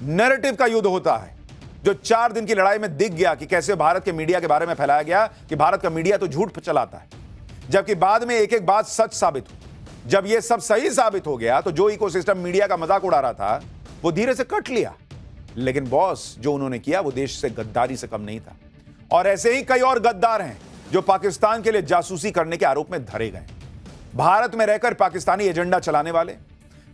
Narrative का युद्ध होता है, जो 4 दिन की लड़ाई में दिख गया कि कैसे भारत के मीडिया के बारे में फैलाया गया कि भारत का मीडिया तो झूठ चलाता है, जबकि बाद में एक एक बात सच साबित हुई। जब यह सब सही साबित हो गया तो जो इकोसिस्टम मीडिया का मजाक उड़ा रहा था वो धीरे से कट लिया। लेकिन बॉस, जो उन्होंने किया वो देश से गद्दारी से कम नहीं था। और ऐसे ही कई और गद्दार हैं जो पाकिस्तान के लिए जासूसी करने के आरोप में धरे गए। भारत में रहकर पाकिस्तानी एजेंडा चलाने वाले,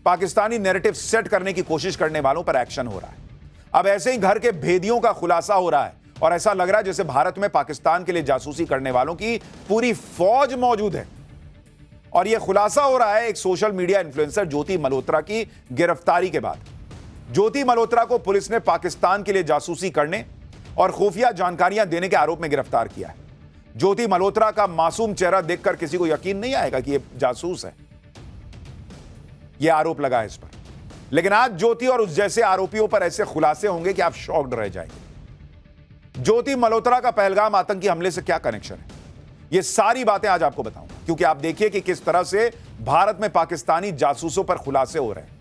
पाकिस्तानी नैरेटिव सेट करने की कोशिश करने वालों पर एक्शन हो रहा है। अब ऐसे ही घर के भेदियों का खुलासा हो रहा है और ऐसा लग रहा है जैसे भारत में पाकिस्तान के लिए जासूसी करने वालों की पूरी फौज मौजूद है। और यह खुलासा हो रहा है एक सोशल मीडिया इन्फ्लुएंसर ज्योति मल्होत्रा की गिरफ्तारी के बाद। ज्योति मल्होत्रा को पुलिस ने पाकिस्तान के लिए जासूसी करने और खुफिया जानकारियां देने के आरोप में गिरफ्तार किया है। ज्योति मल्होत्रा का मासूम चेहरा देखकर किसी को यकीन नहीं आएगा कि यह जासूस है। यह आरोप लगा है इस पर। लेकिन आज ज्योति और उस जैसे आरोपियों पर ऐसे खुलासे होंगे कि आप शॉक्ड रह जाएंगे। ज्योति मल्होत्रा का पहलगाम आतंकी हमले से क्या कनेक्शन है, यह सारी बातें आज आपको बताऊंगा, क्योंकि आप देखिए कि किस तरह से भारत में पाकिस्तानी जासूसों पर खुलासे हो रहे हैं।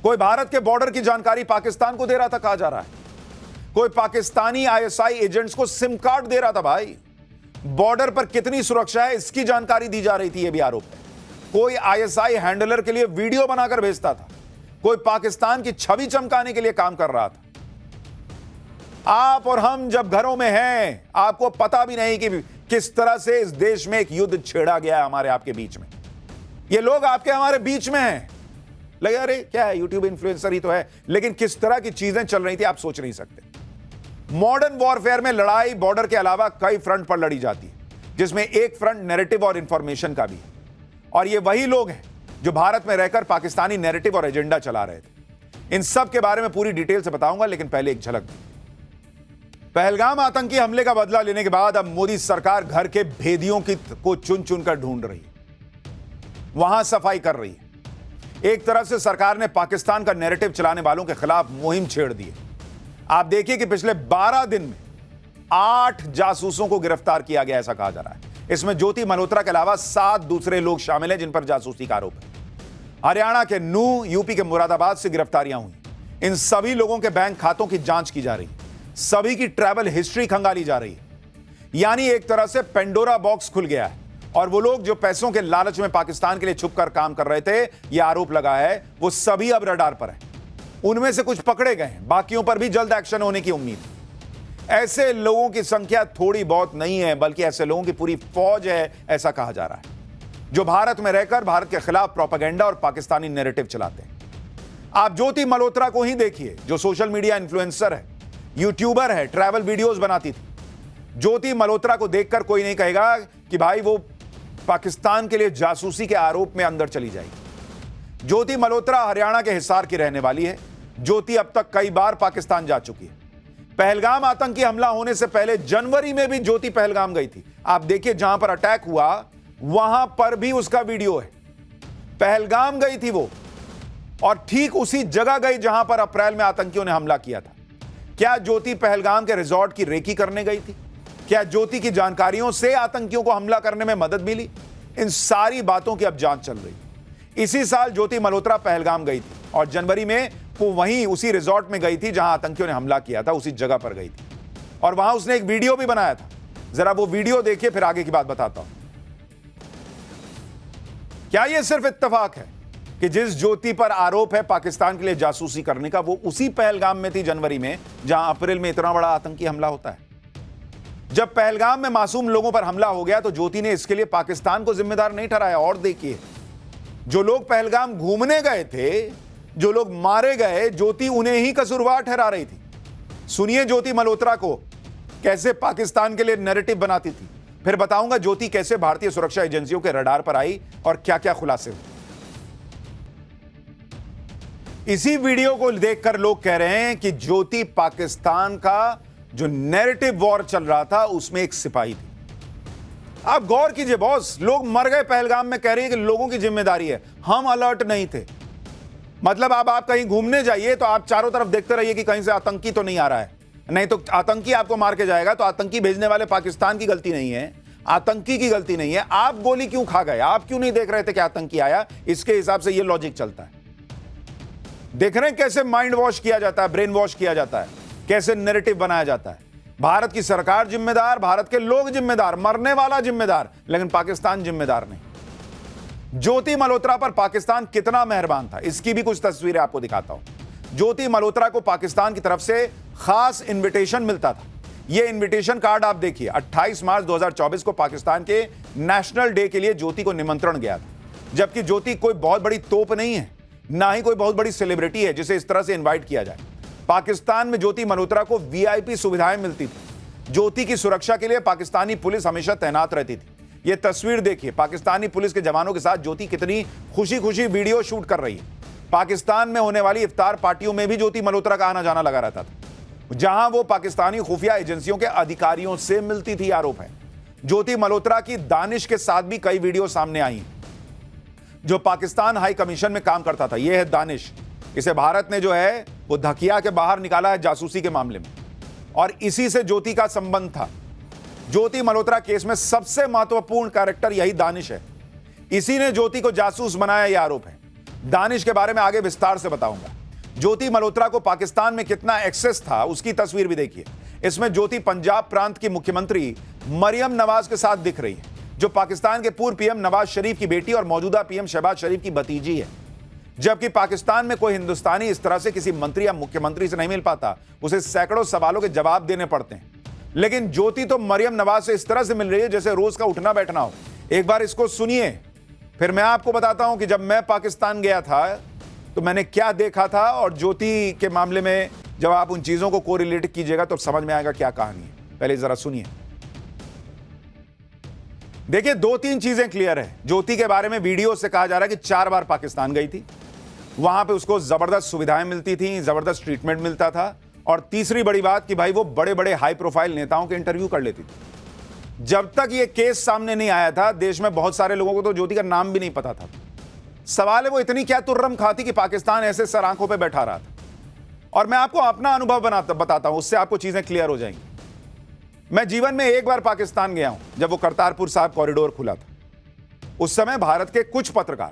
कोई भारत के बॉर्डर की जानकारी पाकिस्तान को दे रहा था, कहा जा रहा है। कोई पाकिस्तानी आईएसआई एजेंट्स को सिम कार्ड दे रहा था। भाई, बॉर्डर पर कितनी सुरक्षा है इसकी जानकारी दी जा रही थी, यह भी आरोप है। कोई आईएसआई हैंडलर के लिए वीडियो बनाकर भेजता था। कोई पाकिस्तान की छवि चमकाने के लिए काम कर रहा था। आप और हम जब घरों में हैं, आपको पता भी नहीं कि किस तरह से इस देश में एक युद्ध छेड़ा गया है हमारे आपके बीच में। ये लोग आपके हमारे बीच में हैं। लगे अरे क्या है, यूट्यूब इन्फ्लुएंसर ही तो है। लेकिन किस तरह की चीजें चल रही थी आप सोच नहीं सकते। मॉडर्न वॉरफेयर में लड़ाई बॉर्डर के अलावा कई फ्रंट पर लड़ी जाती है, जिसमें एक फ्रंट नैरेटिव और इंफॉर्मेशन का भी है। और ये वही लोग हैं जो भारत में रहकर पाकिस्तानी नैरेटिव और एजेंडा चला रहे थे। इन सब के बारे में पूरी डिटेल से बताऊंगा, लेकिन पहले एक झलक। पहलगाम आतंकी हमले का बदला लेने के बाद अब मोदी सरकार घर के भेदियों को चुन चुन कर ढूंढ रही है, वहां सफाई कर रही है। एक तरफ से सरकार ने पाकिस्तान का नैरेटिव चलाने वालों के खिलाफ मुहिम छेड़ दी है। आप देखिए कि पिछले 12 दिन में 8 जासूसों को गिरफ्तार किया गया, ऐसा कहा जा रहा है। इसमें ज्योति मल्होत्रा के अलावा 7 दूसरे लोग शामिल हैं जिन पर जासूसी का आरोप है। हरियाणा के नूह, यूपी के मुरादाबाद से गिरफ्तारियां हुई। इन सभी लोगों के बैंक खातों की जांच की जा रही है। सभी की ट्रैवल हिस्ट्री खंगाली जा रही है। यानी एक तरह से पेंडोरा बॉक्स खुल गया है और वो लोग जो पैसों के लालच में पाकिस्तान के लिए छुपकर काम कर रहे थे, यह आरोप लगा है, वो सभी अब रडार पर हैं। उनमें से कुछ पकड़े गए हैं, बाकियों पर भी जल्द एक्शन होने की उम्मीद है। ऐसे लोगों की संख्या थोड़ी बहुत नहीं है, बल्कि ऐसे लोगों की पूरी फौज है, ऐसा कहा जा रहा है, जो भारत में रहकर भारत के खिलाफ प्रोपेगेंडा और पाकिस्तानी नैरेटिव चलाते हैं। आप ज्योति मल्होत्रा को ही देखिए, जो सोशल मीडिया इन्फ्लुएंसर है, यूट्यूबर है, ट्रैवल वीडियोस बनाती थी। ज्योति मल्होत्रा को देखकर कोई नहीं कहेगा कि भाई वो पाकिस्तान के लिए जासूसी के आरोप में अंदर चली जाएगी। ज्योति मल्होत्रा हरियाणा के हिसार की रहने वाली है। ज्योति अब तक कई बार पाकिस्तान जा चुकी है। पहलगाम आतंकी हमला होने से पहले जनवरी में भी ज्योति पहलगाम गई थी। आप देखिए, जहां पर अटैक हुआ वहां पर भी उसका वीडियो है। पहलगाम गई थी वो, और ठीक उसी जगह गई जहां पर अप्रैल में आतंकियों ने हमला किया था। क्या ज्योति पहलगाम के रिजॉर्ट की रेकी करने गई थी? क्या ज्योति की जानकारियों से आतंकियों को हमला करने में मदद मिली? इन सारी बातों की अब जांच चल रही है। इसी साल ज्योति मल्होत्रा पहलगाम गई थी और जनवरी में वो वहीं उसी रिजॉर्ट में गई थी जहां आतंकियों ने हमला किया था, उसी जगह पर गई थी। और वहां उसने एक वीडियो भी बनाया था। जरा वो वीडियो देखिए, फिर आगे की बात बताता हूं। क्या यह सिर्फ इत्तेफाक है कि जिस ज्योति पर आरोप है पाकिस्तान के लिए जासूसी करने का, वो उसी पहलगाम में थी जनवरी में, जहां अप्रैल में इतना बड़ा आतंकी हमला होता है? जब पहलगाम में मासूम लोगों पर हमला हो गया तो ज्योति ने इसके लिए पाकिस्तान को जिम्मेदार नहीं ठहराया। और देखिए, जो लोग पहलगाम घूमने गए थे, जो लोग मारे गए, ज्योति उन्हें ही कसूरवार ठहरा रही थी। सुनिए ज्योति मल्होत्रा को कैसे पाकिस्तान के लिए नैरेटिव बनाती थी। फिर बताऊंगा ज्योति कैसे भारतीय सुरक्षा एजेंसियों के रडार पर आई और क्या क्या खुलासे हुए। इसी वीडियो को देखकर लोग कह रहे हैं कि ज्योति पाकिस्तान का जो नैरेटिव वॉर चल रहा था उसमें एक सिपाही थी। आप गौर कीजिए बॉस, लोग मर गए पहलगाम में, कह रही है कि लोगों की जिम्मेदारी है, हम अलर्ट नहीं थे। मतलब अब आप कहीं घूमने जाइए तो आप चारों तरफ देखते रहिए कि कहीं से आतंकी तो नहीं आ रहा है, नहीं तो आतंकी आपको मार के जाएगा। तो आतंकी भेजने वाले पाकिस्तान की गलती नहीं है, आतंकी की गलती नहीं है। आप गोली क्यों खा गए? आप क्यों नहीं देख रहे थे कि आतंकी आया? इसके हिसाब से यह लॉजिक चलता है। देख रहे हैं कैसे माइंड वॉश किया जाता है, ब्रेन वॉश किया जाता है, कैसे नैरेटिव बनाया जाता है। भारत की सरकार जिम्मेदार, भारत के लोग जिम्मेदार, मरने वाला जिम्मेदार, लेकिन पाकिस्तान जिम्मेदार नहीं। ज्योति मल्होत्रा पर पाकिस्तान कितना मेहरबान था, इसकी भी कुछ तस्वीरें आपको दिखाता हूं। ज्योति मल्होत्रा को पाकिस्तान की तरफ से खास इन्विटेशन मिलता था। यह इन्विटेशन कार्ड आप देखिए, 28 मार्च 2024 को पाकिस्तान के नेशनल डे के लिए ज्योति को निमंत्रण गया था। जबकि ज्योति कोई बहुत बड़ी तोप नहीं है, ना ही कोई बहुत बड़ी सेलिब्रिटी है जिसे इस तरह से इनवाइट किया जाए। पाकिस्तान में ज्योति मल्होत्रा को वीआईपी सुविधाएं मिलती थी। ज्योति की सुरक्षा के लिए पाकिस्तानी पुलिस हमेशा तैनात रहती थी। यह तस्वीर देखिए, पाकिस्तानी पुलिस के जवानों के साथ ज्योति कितनी खुशी खुशी वीडियो शूट कर रही है। पाकिस्तान में होने वाली इफ्तार पार्टियों में भी ज्योति मल्होत्रा का आना जाना लगा रहता था, जहां वो पाकिस्तानी खुफिया एजेंसियों के अधिकारियों से मिलती थी। आरोप है ज्योति मल्होत्रा की दानिश के साथ भी कई वीडियो सामने आई हैं, जो पाकिस्तान हाई कमीशन में काम करता था। यह है दानिश, इसे भारत ने जो है वो धकिया के बाहर निकाला है जासूसी के मामले में, और इसी से ज्योति का संबंध था। ज्योति मल्होत्रा केस में सबसे महत्वपूर्ण कैरेक्टर यही दानिश है। इसी ने ज्योति को जासूस बनाया, यह आरोप है। दानिश के बारे में आगे विस्तार से बताऊंगा। ज्योति मल्होत्रा को पाकिस्तान में कितना एक्सेस था उसकी तस्वीर भी देखिए। इसमें ज्योति पंजाब प्रांत की मुख्यमंत्री मरियम नवाज के साथ दिख रही है, जो पाकिस्तान के पूर्व पीएम नवाज शरीफ की बेटी और मौजूदा पीएम शहबाज शरीफ की भतीजी है। जबकि पाकिस्तान में कोई हिंदुस्तानी इस तरह से किसी मंत्री या मुख्यमंत्री से नहीं मिल पाता, उसे सैकड़ों सवालों के जवाब देने पड़ते हैं। लेकिन ज्योति तो मरियम नवाज से इस तरह से मिल रही है जैसे रोज का उठना बैठना हो। एक बार इसको सुनिए, फिर मैं आपको बताता हूं कि जब मैं पाकिस्तान गया था तो मैंने क्या देखा था, और ज्योति के मामले में जब आप उन चीजों को कोरिलेट कीजिएगा तो समझ में आएगा क्या कहानी है। पहले जरा सुनिए। देखिए, 2-3 चीजें क्लियर है। ज्योति के बारे में वीडियो से कहा जा रहा है कि 4 बार पाकिस्तान गई थी, वहां पे उसको जबरदस्त सुविधाएं मिलती थी, जबरदस्त ट्रीटमेंट मिलता था, और तीसरी बड़ी बात कि भाई वो बड़े बड़े हाई प्रोफाइल नेताओं के इंटरव्यू कर लेती थी। जब तक ये केस सामने नहीं आया था, देश में बहुत सारे लोगों को तो ज्योति का नाम भी नहीं पता था। सवाल है वो इतनी क्या तुर्रम खाती कि पाकिस्तान ऐसे सर आंखों पर बैठा रहा था। और मैं आपको अपना अनुभव बताता हूं, उससे आपको चीजें क्लियर हो जाएंगी। मैं जीवन में एक बार पाकिस्तान गया हूं, जब वो करतारपुर साहिब कॉरिडोर खुला था। उस समय भारत के कुछ पत्रकार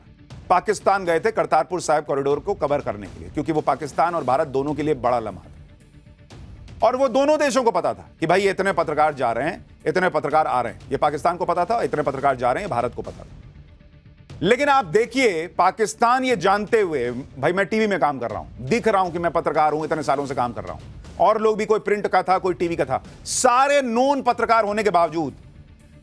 पाकिस्तान गए थे करतारपुर साहिब कॉरिडोर को कवर करने के लिए, क्योंकि वो पाकिस्तान और भारत दोनों के लिए बड़ा लम्हा था। और वो दोनों देशों को पता था कि भाई इतने पत्रकार जा रहे हैं, इतने पत्रकार आ रहे हैं। ये पाकिस्तान को पता था, इतने पत्रकार जा रहे हैं, भारत को पता था। लेकिन आप देखिए, पाकिस्तान ये जानते हुए, भाई मैं टीवी में काम कर रहा हूं, दिख रहा हूं कि मैं पत्रकार हूं, इतने सालों से काम कर रहा हूं, और लोग भी, कोई प्रिंट का था, कोई टीवी का था, सारे नोन पत्रकार होने के बावजूद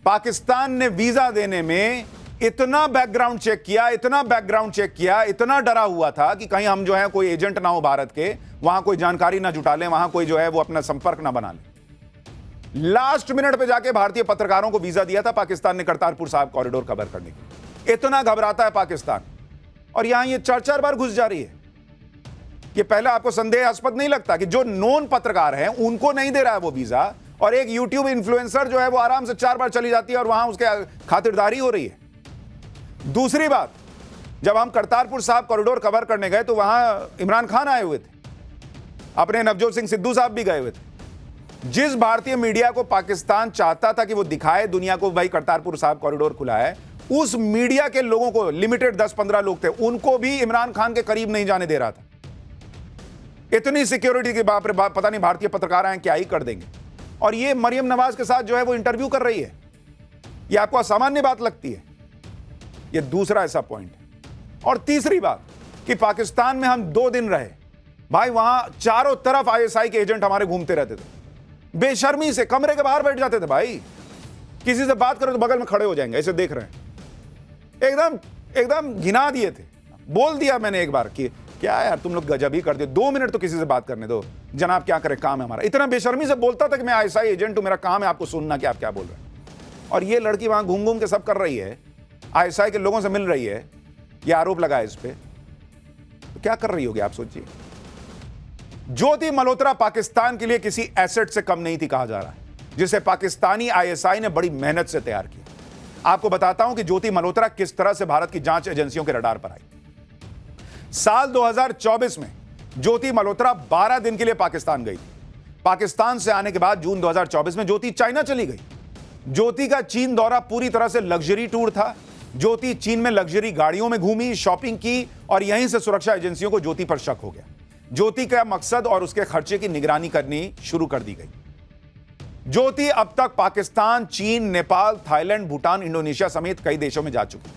पाकिस्तान ने वीजा देने में इतना बैकग्राउंड चेक किया, इतना बैकग्राउंड चेक किया, इतना डरा हुआ था कि कहीं हम जो है कोई एजेंट ना हो भारत के, वहां कोई जानकारी ना जुटा लें, वहां कोई जो है वो अपना संपर्क ना बना ले। लास्ट मिनट पे जाके भारतीय पत्रकारों को वीजा दिया था पाकिस्तान ने करतारपुर साहिब कॉरिडोर कवर करने के। इतना घबराता है पाकिस्तान, और यहां ये 4-4 बार घुस जा रही है। ये पहला आपको संदेहास्पद नहीं लगता कि जो नॉन पत्रकार हैं उनको नहीं दे रहा है वो वीजा, और एक यूट्यूब इन्फ्लुएंसर जो है वो आराम से 4 बार चली जाती है और वहां उसके खातिरदारी हो रही है। दूसरी बात, जब हम करतारपुर साहिब कॉरिडोर कवर करने गए तो वहां इमरान खान आए हुए थे, अपने नवजोत सिंह सिद्धू साहब भी गए हुए थे। जिस भारतीय मीडिया को पाकिस्तान चाहता था कि वो दिखाए दुनिया को भाई करतारपुर साहिब कॉरिडोर खुला है, उस मीडिया के लोगों को, लिमिटेड 10-15 लोग थे, उनको भी इमरान खान के करीब नहीं जाने दे रहा था। इतनी सिक्योरिटी के बाप रे बाप, पता नहीं भारतीय पत्रकार आए क्या ही कर देंगे। और ये मरियम नवाज के साथ जो है वो इंटरव्यू कर रही है, ये आपको असामान्य बात लगती है? ये दूसरा ऐसा पॉइंट है। और तीसरी बात कि पाकिस्तान में हम 2 दिन रहे, भाई वहां चारों तरफ आईएसआई के एजेंट हमारे घूमते रहते थे, बेशर्मी से कमरे के बाहर बैठ जाते थे। भाई किसी से बात करो तो बगल में खड़े हो जाएंगे, ऐसे देख रहे हैं, एकदम घिना दिए थे। बोल दिया मैंने एक बार कि क्या यार तुम लोग गजब ही कर दो, 2 मिनट तो किसी से बात करने दो, जनाब क्या करें, काम है हमारा। इतना बेशर्मी से बोलता था कि मैं आईएसआई एजेंट हूं, मेरा काम है आपको सुनना कि आप क्या बोल रहे हैं। और ये लड़की वहां घूम घूम के सब कर रही है, आईएसआई के लोगों से मिल रही है, ये आरोप लगा है इस पे, तो क्या कर रही होगी आप सोचिए। ज्योति मल्होत्रा पाकिस्तान के लिए किसी एसेट से कम नहीं थी कहा जा रहा है, जिसे पाकिस्तानी आईएसआई ने बड़ी मेहनत से तैयार किया। आपको बताता हूं कि ज्योति मल्होत्रा किस तरह से भारत की जांच एजेंसियों के रडार पर आई। साल 2024 में ज्योति मल्होत्रा 12 दिन के लिए पाकिस्तान गई थी। पाकिस्तान से आने के बाद जून 2024 में ज्योति चाइना चली गई। ज्योति का चीन दौरा पूरी तरह से लग्जरी टूर था। ज्योति चीन में लग्जरी गाड़ियों में घूमी, शॉपिंग की और यहीं से सुरक्षा एजेंसियों को ज्योति पर शक हो गया। ज्योति का मकसद और उसके खर्चे की निगरानी करनी शुरू कर दी गई। ज्योति अब तक पाकिस्तान, चीन, नेपाल, थाईलैंड, भूटान, इंडोनेशिया समेत कई देशों में जा चुकी।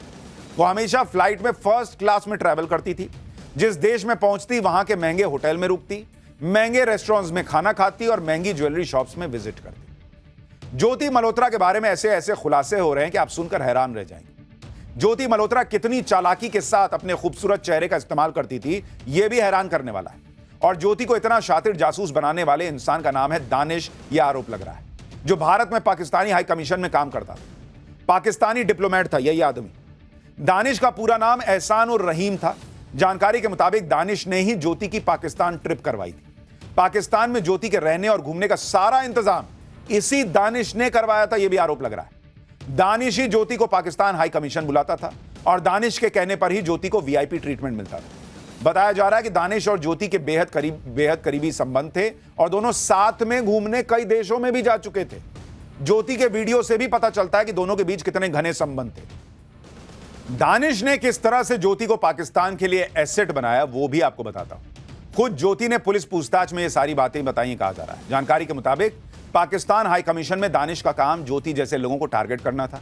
वो हमेशा फ्लाइट में फर्स्ट क्लास में ट्रैवल करती थी। जिस देश में पहुंचती वहां के महंगे होटल में रुकती, महंगे रेस्टोरेंट्स में खाना खाती और महंगी ज्वेलरी शॉप्स में विजिट करती। ज्योति मल्होत्रा के बारे में ऐसे ऐसे खुलासे हो रहे हैं कि आप सुनकर हैरान रह जाएंगे। ज्योति मल्होत्रा कितनी चालाकी के साथ अपने खूबसूरत चेहरे का इस्तेमाल करती थी, यह भी हैरान करने वाला है। और ज्योति को इतना शातिर जासूस बनाने वाले इंसान का नाम है दानिश, यह आरोप लग रहा है, जो भारत में पाकिस्तानी हाई कमीशन में काम करता था। पाकिस्तानी डिप्लोमेट था यही आदमी। दानिश का पूरा नाम एहसान उर रहीम था। जानकारी के मुताबिक दानिश ने ही ज्योति की पाकिस्तान ट्रिप करवाई थी। पाकिस्तान में ज्योति के रहने और घूमने का सारा इंतजाम इसी दानिश ने करवाया था, यह भी आरोप लग रहा है। दानिश ही ज्योति को पाकिस्तान हाई कमीशन बुलाता था और दानिश के कहने पर ही ज्योति को वीआईपी ट्रीटमेंट मिलता था। बताया जा रहा है कि दानिश और ज्योति के बेहद करीबी संबंध थे और दोनों साथ में घूमने कई देशों में भी जा चुके थे। ज्योति के वीडियो से भी पता चलता है कि दोनों के बीच कितने घने संबंध थे। दानिश ने किस तरह से ज्योति को पाकिस्तान के लिए एसेट बनाया, वो भी आपको बताता हूं। खुद ज्योति ने पुलिस पूछताछ में ये सारी बातें बताई, कहा जा रहा है। जानकारी के मुताबिक पाकिस्तान हाई कमीशन में दानिश का काम ज्योति जैसे लोगों को टारगेट करना था।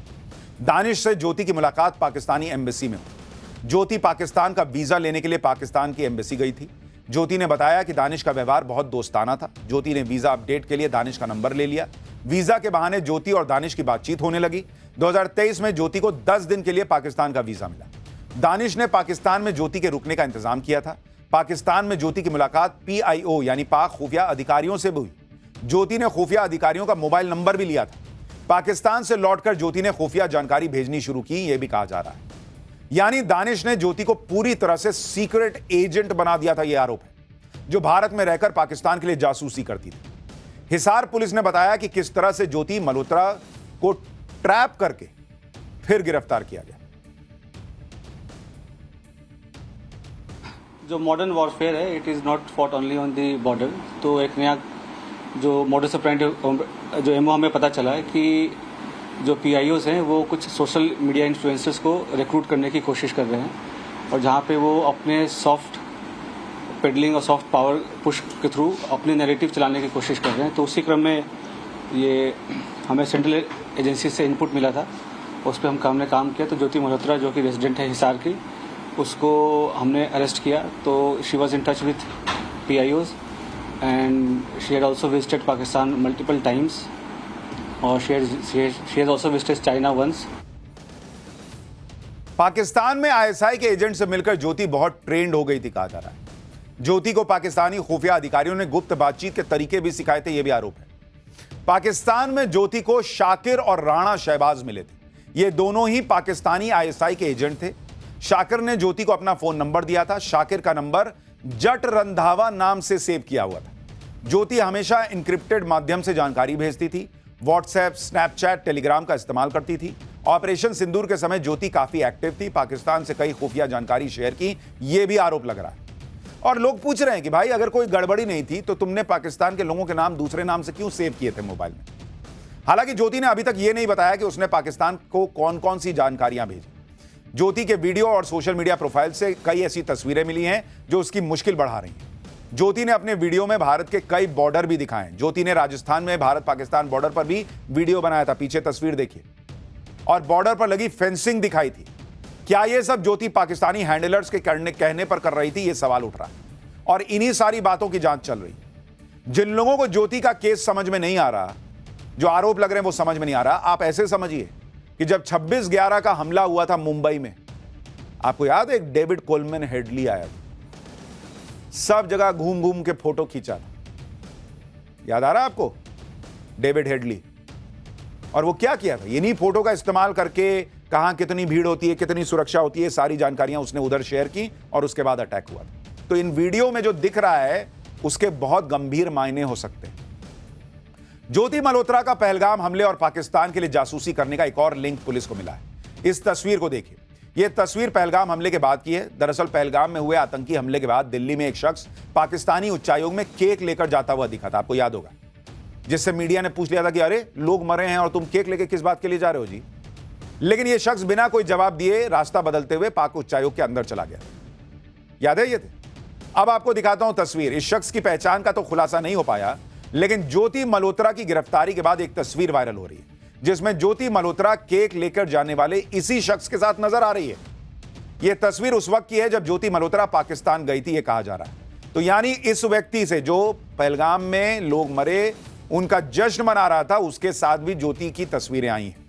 दानिश से ज्योति की मुलाकात पाकिस्तानी एम्बेसी में हुई। ज्योति पाकिस्तान का वीजा लेने के लिए पाकिस्तान की एम्बेसी गई थी। ज्योति ने बताया कि दानिश का व्यवहार बहुत दोस्ताना था। ज्योति ने वीजा अपडेट के लिए दानिश का नंबर ले लिया। वीजा के बहाने ज्योति और दानिश की बातचीत होने लगी। 2023 में ज्योति को 10 दिन के लिए पाकिस्तान का वीजा मिला। दानिश ने पाकिस्तान में ज्योति के रुकने का इंतजाम किया था। पाकिस्तान में ज्योति की मुलाकात PIO यानी पाक खुफिया अधिकारियों से भी हुई। ज्योति ने खुफिया अधिकारियों का मोबाइल नंबर भी लिया था। पाकिस्तान से लौटकर ज्योति ने खुफिया जानकारी भेजनी शुरू की, यह भी कहा जा रहा है। यानी दानिश ने ज्योति को पूरी तरह से सीक्रेट एजेंट बना दिया था, यह आरोप है, जो भारत में रहकर पाकिस्तान के लिए जासूसी करती थी। हिसार पुलिस ने बताया कि किस तरह से ज्योति मल्होत्रा को ट्रैप करके फिर गिरफ्तार किया गया। जो मॉडर्न वॉरफेयर है, it is not fought only on the border. तो एक नया जो मॉडर्स ऑपरेंडी जो एमओ हमें पता चला है कि जो PIOs हैं वो कुछ सोशल मीडिया इन्फ्लुएंसर्स को रिक्रूट करने की कोशिश कर रहे हैं और जहाँ पे वो अपने सॉफ्ट पेडलिंग और सॉफ्ट पावर पुश के थ्रू अपने नैरेटिव चलाने की कोशिश कर रहे हैं। तो उसी क्रम में ये हमें सेंट्रल एजेंसी से इनपुट मिला था, उस पर हमने काम किया। तो ज्योति मल्होत्रा जो कि रेजिडेंट है हिसार की, उसको हमने अरेस्ट किया। तो she was in touch with PIOs and she had also visited Pakistan multiple times और she has also visited China once। Pakistan में ISI के एजेंट से मिलकर ज्योति बहुत ट्रेंड हो गई थी, कहा जा रहा है। ज्योति को पाकिस्तानी खुफिया अधिकारियों ने गुप्त बातचीत के तरीके भी सिखाए थे, यह भी आरोप है। पाकिस्तान में ज्योति को शाकिर और राणा शहबाज मिले थे। ये दोनों ही पाकिस्तानी ISI के एजेंट थे। शाकिर ने ज्योति को अपना फोन नंबर दिया था। शाकिर का नंबर जट रंधावा नाम से सेव किया हुआ था। ज्योति हमेशा इंक्रिप्टेड माध्यम से जानकारी भेजती थी। व्हाट्सएप, स्नैपचैट, टेलीग्राम का इस्तेमाल करती थी। ऑपरेशन सिंदूर के समय ज्योति काफी एक्टिव थी। पाकिस्तान से कई खुफिया जानकारी शेयर की, यह भी आरोप लग रहा है। और लोग पूछ रहे हैं कि भाई अगर कोई गड़बड़ी नहीं थी तो तुमने पाकिस्तान के लोगों के नाम दूसरे नाम से क्यों सेव किए थे मोबाइल में। हालांकि ज्योति ने अभी तक यह नहीं बताया कि उसने पाकिस्तान को कौन कौन सी जानकारियां भेजी। ज्योति के वीडियो और सोशल मीडिया प्रोफाइल से कई ऐसी तस्वीरें मिली हैं जो उसकी मुश्किल बढ़ा रही हैं। ज्योति ने अपने वीडियो में भारत के कई बॉर्डर भी दिखाए। ज्योति ने राजस्थान में भारत पाकिस्तान बॉर्डर पर भी वीडियो बनाया था, पीछे तस्वीर देखिए, और बॉर्डर पर लगी फेंसिंग दिखाई थी। क्या यह सब ज्योति पाकिस्तानी हैंडलर्स के कहने पर कर रही थी, यह सवाल उठ रहा है और इन्हीं सारी बातों की जांच चल रही है। जिन लोगों को ज्योति का केस समझ में नहीं आ रहा, जो आरोप लग रहे हैं वो समझ में नहीं आ रहा, आप ऐसे समझिए कि जब 26/11 का हमला हुआ था मुंबई में, आपको याद है एक डेविड कोलमैन हेडली आया था, सब जगह घूम घूम के फोटो खींचा था, याद आ रहा है आपको डेविड हेडली। और वो क्या किया था, इन्हीं फोटो का इस्तेमाल करके कहां कितनी भीड़ होती है, कितनी सुरक्षा होती है, सारी जानकारियां उसने उधर शेयर की और उसके बाद अटैक हुआ था। तो इन वीडियो में जो दिख रहा है उसके बहुत गंभीर मायने हो सकते हैं। ज्योति मल्होत्रा का पहलगाम हमले और पाकिस्तान के लिए जासूसी करने का एक और लिंक पुलिस को मिला है। इस तस्वीर को देखिए, यह तस्वीर पहलगाम हमले के बाद की है। दरअसल पहलगाम में हुए आतंकी हमले के बाद दिल्ली में एक शख्स पाकिस्तानी उच्चायोग में केक लेकर जाता हुआ दिखा था, आपको याद होगा, जिससे मीडिया ने पूछ लिया था कि अरे लोग मरे हैं और तुम केक लेके किस बात के लिए जा रहे हो जी। लेकिन यह शख्स बिना कोई जवाब दिए रास्ता बदलते हुए पाक उच्चायोग के अंदर चला गया। याद है ये थे? अब आपको दिखाता हूं तस्वीर। इस शख्स की पहचान का तो खुलासा नहीं हो पाया, लेकिन ज्योति मल्होत्रा की गिरफ्तारी के बाद एक तस्वीर वायरल हो रही है जिसमें ज्योति मल्होत्रा केक लेकर जाने वाले इसी शख्स के साथ नजर आ रही है। यह तस्वीर उस वक्त की है जब ज्योति मल्होत्रा पाकिस्तान गई थी, यह कहा जा रहा है। तो यानी इस व्यक्ति से जो पहलगाम में लोग मरे, उनका जश्न मना रहा था, उसके साथ भी ज्योति की तस्वीरें आई हैं।